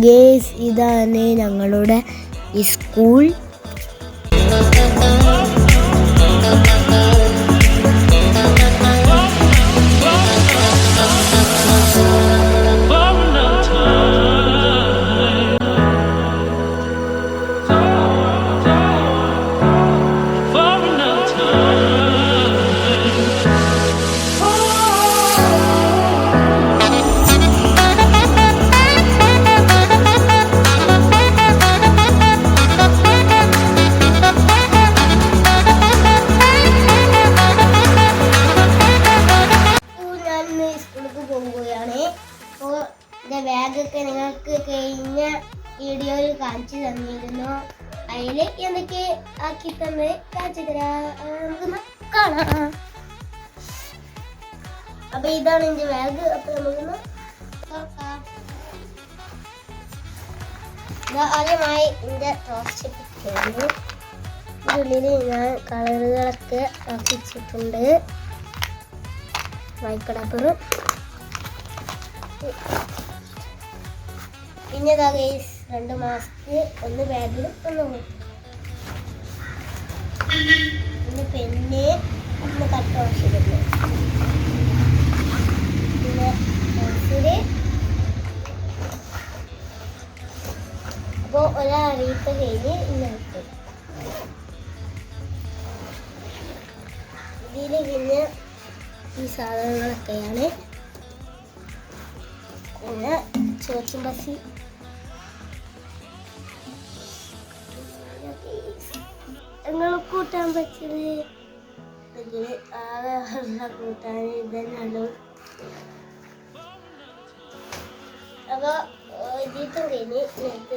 Guys, ഇതാണ് ഞങ്ങളുടെ school. ബാഗൊക്കെ നിങ്ങൾക്ക് കഴിഞ്ഞ വീഡിയോയിൽ കാണിച്ചു തന്നിരുന്നു. അതിൽ എന്തൊക്കെ ആക്കി തന്നെ കാണിച്ചു തരാം, കാണാം. അപ്പൊ ഇതാണ് എന്റെ ബാഗ്. അപ്പൊ നമുക്കൊന്ന് തുറക്കാം. ആദ്യമായി എന്റെ ടോസ്റ്റ് പിടിക്കുന്നു. ഇതിനുള്ളിൽ ഞാൻ കളറുകളൊക്കെ ആക്കിച്ചിട്ടുണ്ട്. വൈറ്റ് പേപ്പർ, പിന്നെ ഗൈസ് 2 മാസ്ക്, ഒന്ന് ബാഗിൽ ഒന്ന് പിന്നെ പെന്ന്, പിന്നെ കട്ട് വാഷിടുന്നു, പിന്നെ പെൻസില്. അപ്പോൾ ഒരറിയിപ്പ് കഴിഞ്ഞ് ഇന്നത്തെ ഇതിൽ പിന്നെ ഈ സാധനങ്ങളൊക്കെയാണ്. പിന്നെ ചോറ്റും ബസി, നിങ്ങൾ കൂട്ടാൻ പറ്റിയത് ഇതിന് ആകെ കൂട്ടാൻ ഇതന്നെയുള്ളൂ. അപ്പോൾ ഇതിട്ടും കഴിഞ്ഞ് നേരത്തെ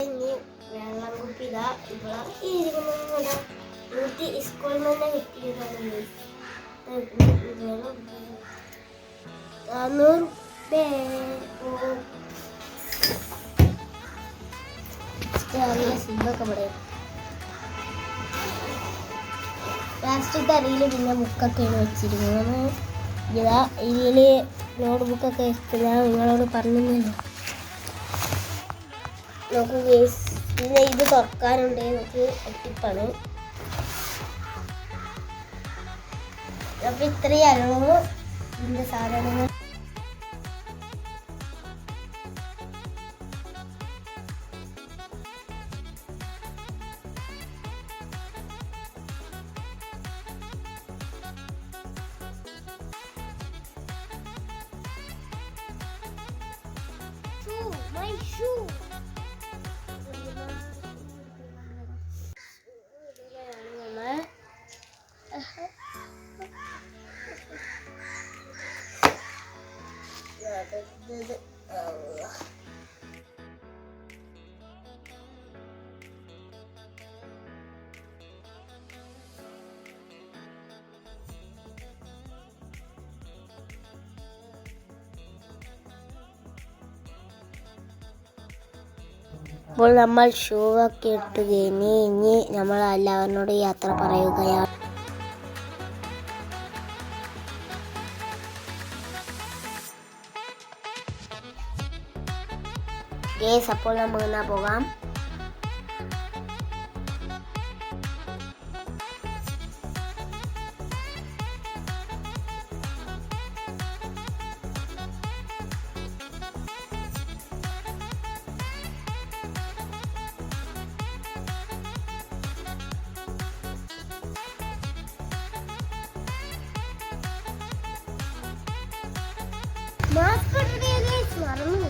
ഇനി വെള്ളം കുപ്പിത ഇവിടെ ഇരിക്കുന്ന സ്കൂളിൽ തന്നെ കിട്ടിയതാണ്. 400 സിബൊക്കെ പറയും. പ്ലാസ്റ്റിക് അരിയിൽ പിന്നെ ബുക്കൊക്കെയാണ് വെച്ചിരിക്കുന്നത്. ഇതാ ഇതിൽ നോട്ട് ബുക്കൊക്കെ വെച്ച് ഞാൻ നിങ്ങളോട് പറഞ്ഞില്ലല്ലോ. നോക്കൂ ഗേസ്, പിന്നെ ഇത് തുറക്കാനുണ്ട്. നമുക്ക് ഒട്ടിപ്പാണ്. അപ്പൊ ഇത്രയാണോ ഇതിന്റെ സാധനങ്ങൾ. My shoe. അപ്പോൾ നമ്മൾ ഷൂ ഒക്കെ ഇട്ട് കഴിഞ്ഞ് ഇനി നമ്മൾ എല്ലാവരോട് യാത്ര പറയുകയാണ്. ഗേസ്, അപ്പോൾ നമുക്ക് എന്നാ പോകാം. മാസ്ക് ഇടേ ഗേസ്, മറന്നു.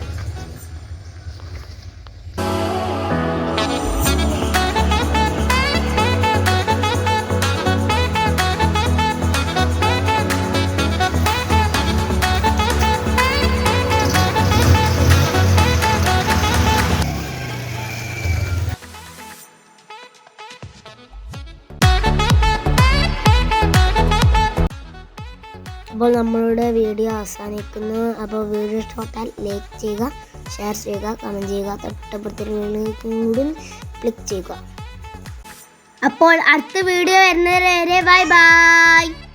അപ്പോൾ നമ്മളുടെ വീഡിയോ അവസാനിക്കുന്നു. അപ്പോൾ വീഡിയോ ഇഷ്ടപ്പെട്ടാൽ ലൈക്ക് ചെയ്യുക, ഷെയർ ചെയ്യുക, കമൻറ്റ് ചെയ്യുക, തൊട്ടപ്പുറത്തെ കൂടി ക്ലിക്ക് ചെയ്യുക. അപ്പോൾ അടുത്ത വീഡിയോ വരുന്നവരെ ബൈ ബൈ.